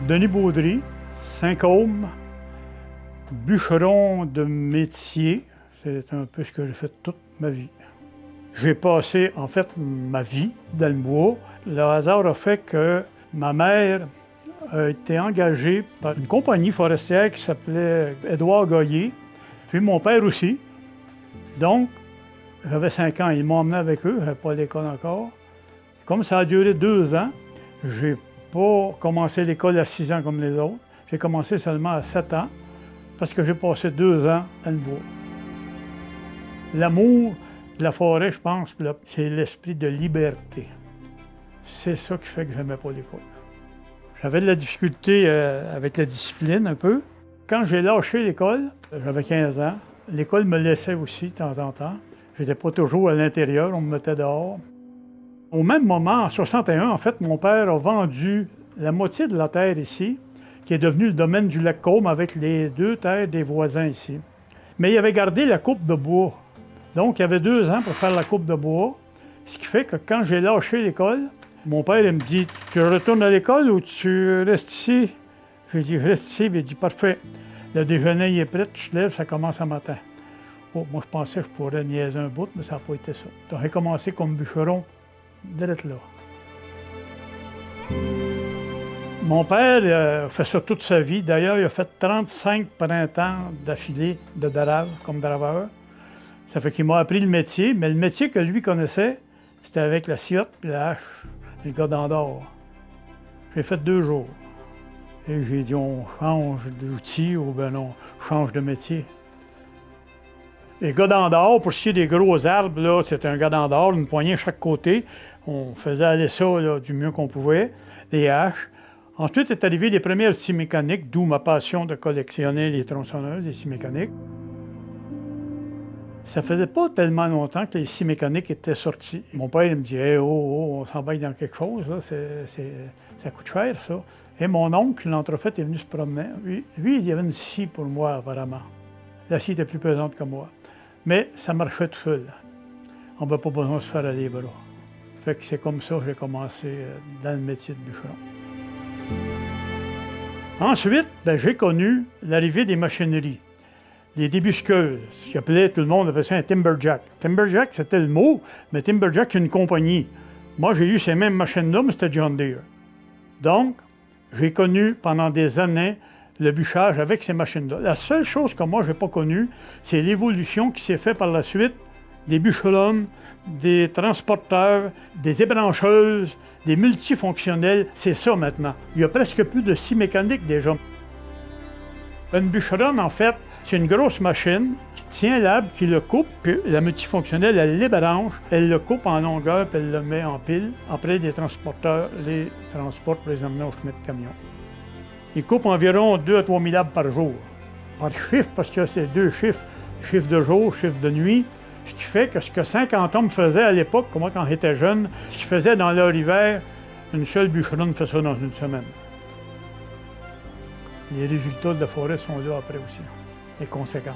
Denis Baudry, Saint-Côme, bûcheron de métier. C'est un peu ce que j'ai fait toute ma vie. J'ai passé, en fait, ma vie dans le bois. Le hasard a fait que ma mère a été engagée par une compagnie forestière qui s'appelait Édouard Goyer, puis mon père aussi. Donc, j'avais 5 ans, ils m'ont emmené avec eux, je n'avais pas l'école encore. Comme ça a duré 2 ans, j'ai pas commencé l'école à 6 ans comme les autres. J'ai commencé seulement à 7 ans, parce que j'ai passé 2 ans dans le bois. L'amour de la forêt, je pense, c'est l'esprit de liberté. C'est ça qui fait que je n'aimais pas l'école. J'avais de la difficulté avec la discipline un peu. Quand j'ai lâché l'école, j'avais 15 ans. L'école me laissait aussi de temps en temps. Je n'étais pas toujours à l'intérieur, on me mettait dehors. Au même moment, en 61, en fait, mon père a vendu la moitié de la terre ici, qui est devenue le domaine du lac Côme avec les 2 terres des voisins ici. Mais il avait gardé la coupe de bois. Donc, il y avait 2 ans pour faire la coupe de bois, ce qui fait que quand j'ai lâché l'école, mon père il me dit « Tu retournes à l'école ou tu restes ici? » J'ai dit « Je reste ici. » Il dit « Parfait. Le déjeuner il est prêt, tu te lèves, ça commence à matin. » Oh, moi, je pensais que je pourrais niaiser un bout, mais ça n'a pas été ça. Donc, j'ai commencé comme bûcheron, direct là. Mon père a fait ça toute sa vie. D'ailleurs, il a fait 35 printemps d'affilée de darave, comme draveur. Ça fait qu'il m'a appris le métier, mais le métier que lui connaissait, c'était avec la sciatte et la hache, et le godin d'or. J'ai fait 2 jours. Et j'ai dit, on change d'outil ou ben non, on change de métier. Les godins d'or, pour ce qui est des gros arbres, là, c'était un godin d'or, une poignée à chaque côté. On faisait aller ça là, du mieux qu'on pouvait, les haches. Ensuite est arrivé les premières scies mécaniques, d'où ma passion de collectionner les tronçonneuses, les scies mécaniques. Ça faisait pas tellement longtemps que les scies mécaniques étaient sorties. Mon père il me dit hey, « oh, on s'emballe dans quelque chose, là, ça coûte cher, ça. » Et mon oncle, l'entrefaite, est venu se promener. Lui, il y avait une scie pour moi, apparemment. La scie était plus pesante que moi. Mais ça marchait tout seul. On n'avait pas besoin de se faire aller les bras. Fait que c'est comme ça que j'ai commencé dans le métier de bûcheron. Ensuite, j'ai connu l'arrivée des machineries. Les débusqueuses, ce qu'appelait tout le monde appelait ça un timberjack. Timberjack, c'était le mot, mais timberjack, c'est une compagnie. Moi, j'ai eu ces mêmes machines-là, mais c'était John Deere. Donc, j'ai connu pendant des années le bûchage avec ces machines-là. La seule chose que moi, je n'ai pas connue, c'est l'évolution qui s'est faite par la suite des bûcherons, des transporteurs, des ébrancheuses, des multifonctionnels. C'est ça maintenant. Il y a presque plus de scie mécanique déjà. Une bûcheronne, en fait, c'est une grosse machine qui tient l'arbre, qui le coupe, puis la multifonctionnelle, elle l'ébranche, elle le coupe en longueur, puis elle le met en pile. Après, les transporteurs les transportent pour les emmener au chemin de camion. Ils coupent environ 2 à 3 000 arbres par jour. Par chiffre, parce que c'est 2 chiffres, chiffre de jour, chiffre de nuit. Ce qui fait que ce que 50 hommes faisaient à l'époque, moi quand j'étais jeune, ce qu'ils faisaient dans leur hiver, une seule bûcheronne fait ça dans une semaine. Les résultats de la forêt sont là après aussi, les conséquences.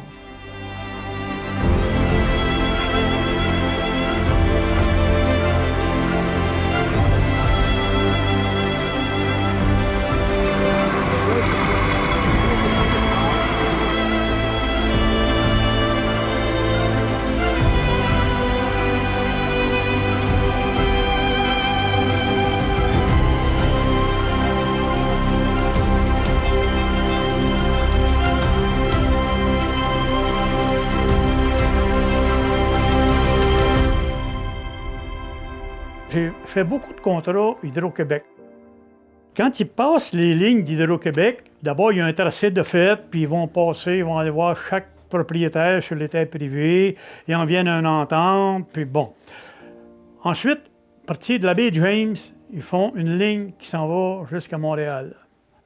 J'ai fait beaucoup de contrats Hydro-Québec. Quand ils passent les lignes d'Hydro-Québec, d'abord, il y a un tracé de fait, puis ils vont passer, ils vont aller voir chaque propriétaire sur les terres privées, ils en viennent à une entente, puis bon. Ensuite, à partir de la baie James, ils font une ligne qui s'en va jusqu'à Montréal.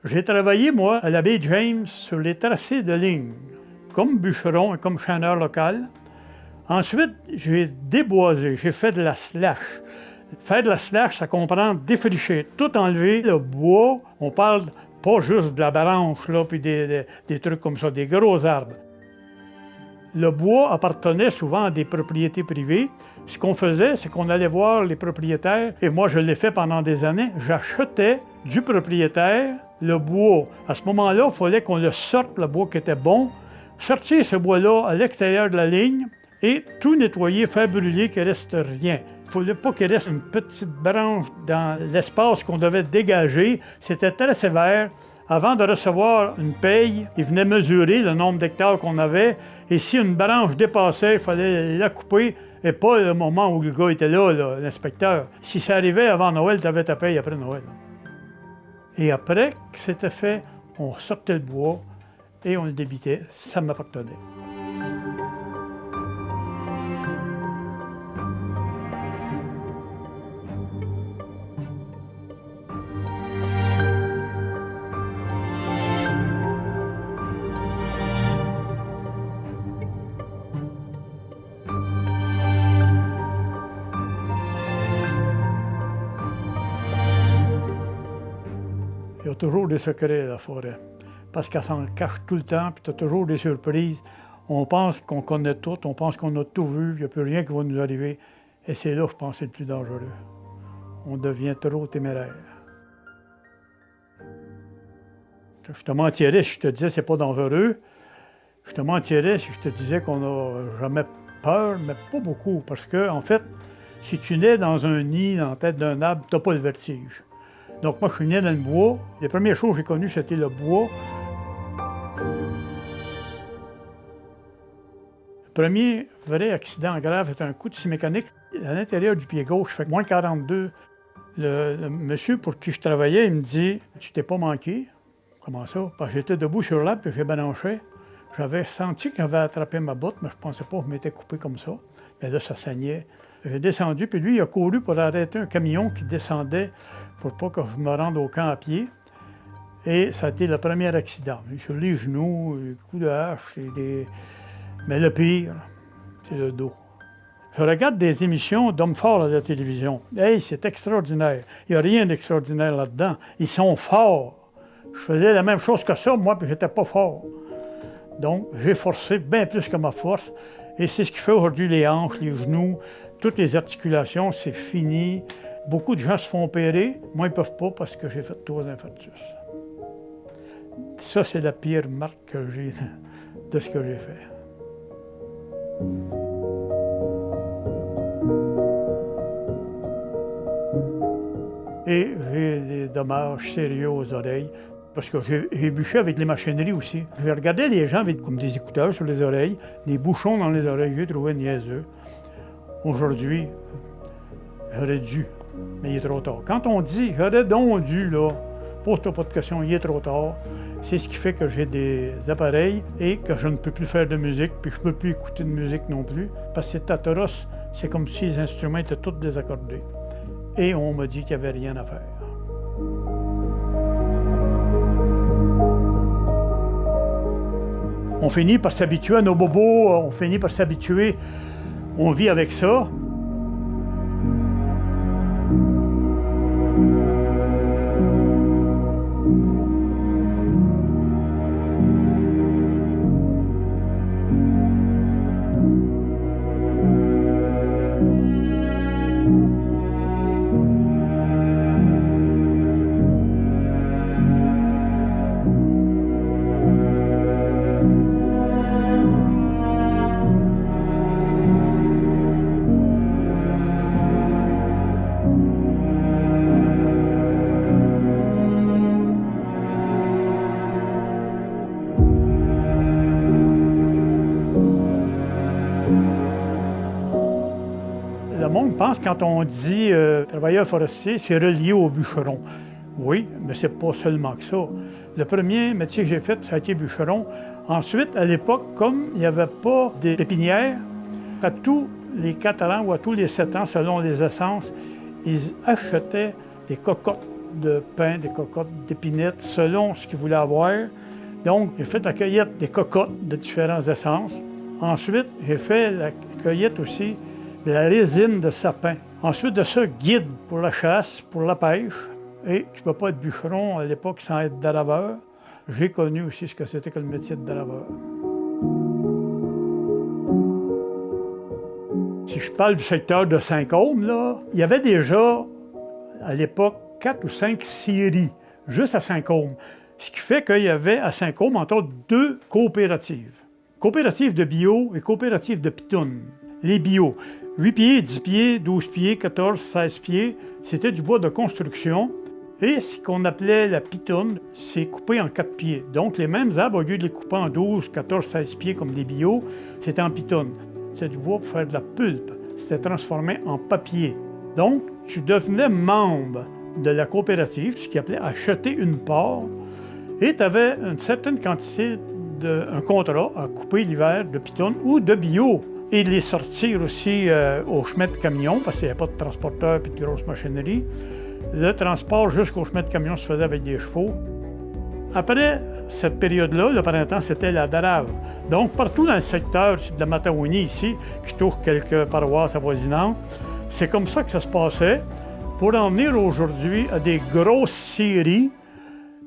J'ai travaillé, moi, à la baie James sur les tracés de lignes, comme bûcheron et comme channeur local. Ensuite, j'ai déboisé, j'ai fait de la slash. Faire de la slash, ça comprend défricher, tout enlever, le bois, on parle pas juste de la branche, là, puis des trucs comme ça, des gros arbres. Le bois appartenait souvent à des propriétés privées. Ce qu'on faisait, c'est qu'on allait voir les propriétaires, et moi je l'ai fait pendant des années, j'achetais du propriétaire le bois. À ce moment-là, il fallait qu'on le sorte, le bois qui était bon, sortir ce bois-là à l'extérieur de la ligne et tout nettoyer, faire brûler, qu'il ne reste rien. Il ne fallait pas qu'il reste une petite branche dans l'espace qu'on devait dégager. C'était très sévère. Avant de recevoir une paye, ils venaient mesurer le nombre d'hectares qu'on avait. Et si une branche dépassait, il fallait la couper et pas le moment où le gars était là, l'inspecteur. Si ça arrivait avant Noël, tu avais ta paye après Noël. Et après que c'était fait, on sortait le bois et on le débitait. Ça m'appartenait. Il y a toujours des secrets, la forêt, parce qu'elle s'en cache tout le temps, puis tu as toujours des surprises. On pense qu'on connaît tout, on pense qu'on a tout vu, il n'y a plus rien qui va nous arriver. Et c'est là, je pense, que c'est le plus dangereux. On devient trop téméraire. Je te mentirais si je te disais que c'est pas dangereux. Je te mentirais si je te disais qu'on n'a jamais peur, mais pas beaucoup, parce que, en fait, si tu nais dans un nid, dans la tête d'un arbre, tu n'as pas le vertige. Donc moi, je suis né dans le bois. Les premières choses que j'ai connues, c'était le bois. Le premier vrai accident grave, c'était un coup de scie mécanique à l'intérieur du pied gauche, fait moins 42. Le monsieur pour qui je travaillais, il me dit « Tu t'es pas manqué? » Comment ça? Parce que j'étais debout sur l'arbre et j'ai balanché. J'avais senti qu'il avait attrapé ma botte, mais je pensais pas que je m'étais coupé comme ça. Mais là, ça saignait. J'ai descendu, puis lui, il a couru pour arrêter un camion qui descendait pour pas que je me rende au camp à pied. Et ça a été le premier accident. Sur les genoux, les coups de hache, mais le pire, c'est le dos. Je regarde des émissions d'hommes forts à la télévision. Hey, c'est extraordinaire. Il n'y a rien d'extraordinaire là-dedans. Ils sont forts. Je faisais la même chose que ça, moi, puis j'étais pas fort. Donc, j'ai forcé bien plus que ma force. Et c'est ce qui fait aujourd'hui les hanches, les genoux, toutes les articulations, c'est fini. Beaucoup de gens se font opérer. Moi, ils ne peuvent pas parce que j'ai fait 3 infarctus. Ça, c'est la pire marque que j'ai de ce que j'ai fait. Et j'ai des dommages sérieux aux oreilles. Parce que j'ai bûché avec les machineries aussi. J'ai regardé les gens avec comme des écouteurs sur les oreilles, des bouchons dans les oreilles, j'ai trouvé niaiseux. Aujourd'hui, j'aurais dû, mais il est trop tard. Quand on dit « j'aurais donc dû », là, pose-toi pas de questions, il est trop tard. C'est ce qui fait que j'ai des appareils et que je ne peux plus faire de musique, puis je ne peux plus écouter de musique non plus, parce que c'est Tataros, c'est comme si les instruments étaient tous désaccordés. Et on m'a dit qu'il n'y avait rien à faire. On finit par s'habituer à nos bobos, on finit par s'habituer, on vit avec ça. Le monde pense quand on dit travailleur forestier, c'est relié au bûcheron. Oui, mais c'est pas seulement que ça. Le premier métier que j'ai fait, ça a été bûcheron. Ensuite, à l'époque, comme il n'y avait pas de pépinière, à tous les 4 ans ou à tous les 7 ans, selon les essences, ils achetaient des cocottes de pain, des cocottes d'épinettes, selon ce qu'ils voulaient avoir. Donc, j'ai fait la cueillette des cocottes de différentes essences. Ensuite, j'ai fait la cueillette aussi de la résine de sapin. Ensuite de ça, guide pour la chasse, pour la pêche. Et tu ne peux pas être bûcheron à l'époque sans être draveur. J'ai connu aussi ce que c'était que le métier de draveur. parle du secteur de Saint-Côme, là, il y avait déjà, à l'époque, 4 ou 5 scieries, juste à Saint-Côme. Ce qui fait qu'il y avait à Saint-Côme, entre autres, 2 coopératives. Coopérative de bio et coopérative de pitoune. Les bio, 8 pieds, 10 pieds, 12 pieds, 14, 16 pieds, c'était du bois de construction. Et ce qu'on appelait la pitoune, c'est coupé en 4 pieds. Donc, les mêmes arbres, au lieu de les couper en 12, 14, 16 pieds comme des bio, c'était en pitoune. C'était du bois pour faire de la pulpe. C'était transformé en papier. Donc, tu devenais membre de la coopérative, ce qui appelait acheter une part, et tu avais une certaine quantité un contrat à couper l'hiver de pitoune ou de bio et de les sortir aussi au chemin de camion, parce qu'il n'y avait pas de transporteur et de grosse machinerie. Le transport jusqu'au chemin de camion se faisait avec des chevaux. Après cette période-là, le printemps, c'était la drave. Donc, partout dans le secteur de la Matawini, ici, qui touche quelques paroisses avoisinantes, c'est comme ça que ça se passait pour en venir aujourd'hui à des grosses scieries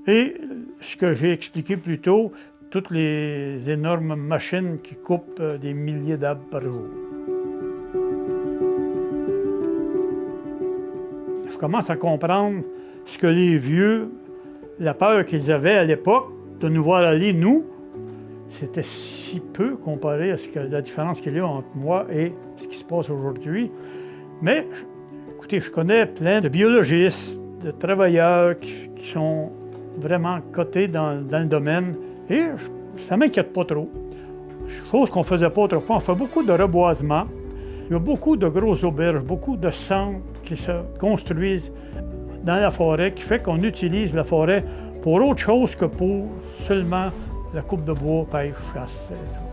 et ce que j'ai expliqué plus tôt, toutes les énormes machines qui coupent des milliers d'arbres par jour. Je commence à comprendre ce que les vieux, la peur qu'ils avaient à l'époque de nous voir aller, nous, c'était si peu comparé à la différence qu'il y a entre moi et ce qui se passe aujourd'hui. Mais, écoutez, je connais plein de biologistes, de travailleurs qui sont vraiment cotés dans le domaine et ça ne m'inquiète pas trop. Chose qu'on ne faisait pas autrefois, on fait beaucoup de reboisement. Il y a beaucoup de grosses auberges, beaucoup de centres qui se construisent dans la forêt, qui fait qu'on utilise la forêt pour autre chose que pour seulement la coupe de bois, pêche, chasse.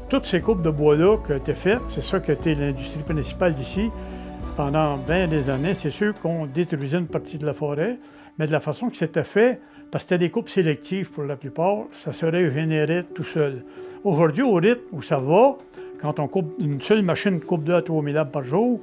Toutes ces coupes de bois-là qui ont été faites, c'est ça qui a été l'industrie principale d'ici. Pendant bien des années, c'est sûr qu'on détruisait une partie de la forêt, mais de la façon que c'était fait, parce que c'était des coupes sélectives pour la plupart, ça se régénérait tout seul. Aujourd'hui, au rythme où ça va, quand on coupe une seule machine coupe 2 à 3 000 arbres par jour,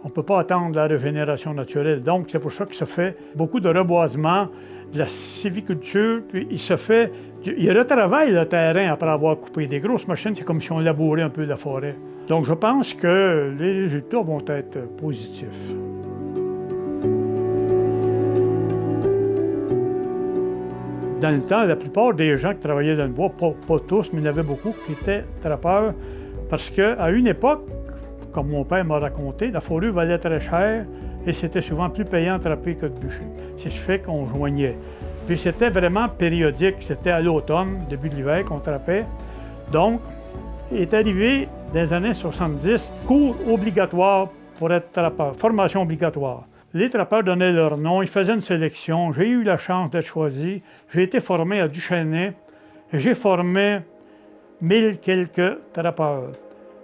on ne peut pas attendre la régénération naturelle. Donc, c'est pour ça que se fait beaucoup de reboisement, de la sylviculture, puis il retravaille le terrain après avoir coupé. Des grosses machines, c'est comme si on labourait un peu la forêt. Donc, je pense que les résultats vont être positifs. Dans le temps, la plupart des gens qui travaillaient dans le bois, pas tous, mais il y en avait beaucoup qui étaient trappeurs, parce qu'à une époque, comme mon père m'a raconté, la fourrure valait très cher et c'était souvent plus payant de trapper que de bûcher. C'est ce fait qu'on joignait. Puis c'était vraiment périodique, c'était à l'automne, début de l'hiver qu'on trappait. Donc, il est arrivé dans les années 70, cours obligatoire pour être trappeur, formation obligatoire. Les trappeurs donnaient leur nom, ils faisaient une sélection. J'ai eu la chance d'être choisi. J'ai été formé à Duchesnay. J'ai formé 1000 quelques trappeurs.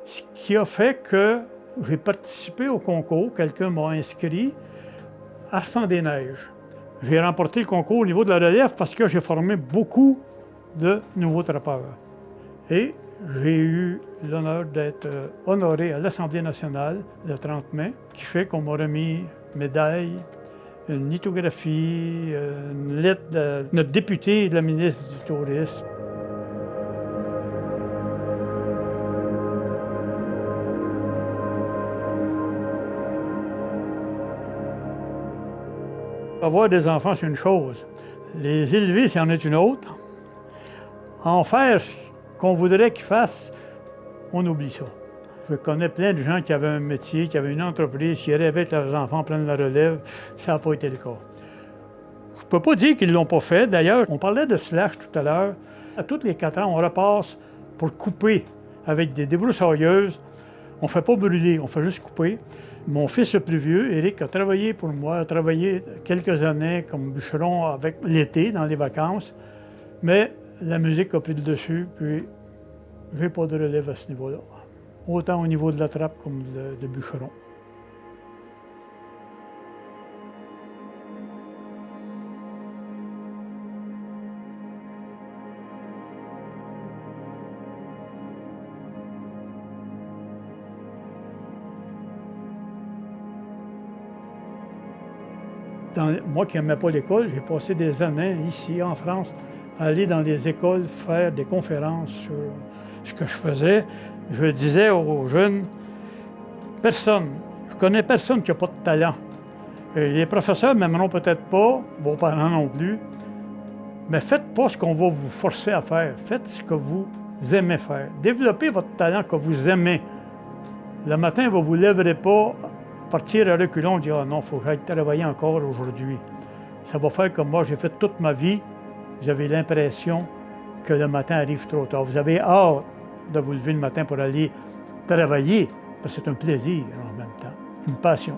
Ce qui a fait que j'ai participé au concours. Quelqu'un m'a inscrit à Arfand-des-Neiges. J'ai remporté le concours au niveau de la relève parce que j'ai formé beaucoup de nouveaux trappeurs. Et j'ai eu l'honneur d'être honoré à l'Assemblée nationale le 30 mai, qui fait qu'on m'a remis médaille, une lithographie, une lettre de notre député et de la ministre du Tourisme. Avoir des enfants, c'est une chose. Les élever, c'en est une autre. En faire ce qu'on voudrait qu'ils fassent, on oublie ça. Je connais plein de gens qui avaient un métier, qui avaient une entreprise, qui rêvaient que leurs enfants prennent la relève. Ça n'a pas été le cas. Je ne peux pas dire qu'ils ne l'ont pas fait. D'ailleurs, on parlait de slash tout à l'heure. À tous les 4 ans, on repasse pour couper avec des débroussailleuses. On ne fait pas brûler, on fait juste couper. Mon fils le plus vieux, Éric, a travaillé pour moi, a travaillé quelques années comme bûcheron avec l'été, dans les vacances. Mais la musique a pris le dessus, puis je n'ai pas de relève à ce niveau-là. Autant au niveau de la trappe comme de bûcheron. Moi qui n'aimais pas l'école, j'ai passé des années ici en France à aller dans des écoles faire des conférences sur ce que je faisais. Je disais aux jeunes, Personne. Je connais personne qui n'a pas de talent. Les professeurs ne m'aimeront peut-être pas, vos parents non plus, mais faites pas ce qu'on va vous forcer à faire. Faites ce que vous aimez faire. Développez votre talent que vous aimez. Le matin, vous ne vous lèverez pas, partir à reculons et dire « Ah non, il faut que j'aille travailler encore aujourd'hui. » Ça va faire comme moi, j'ai fait toute ma vie. Vous avez l'impression que le matin arrive trop tard. Vous avez hâte de vous lever le matin pour aller travailler, parce que c'est un plaisir en même temps, une passion.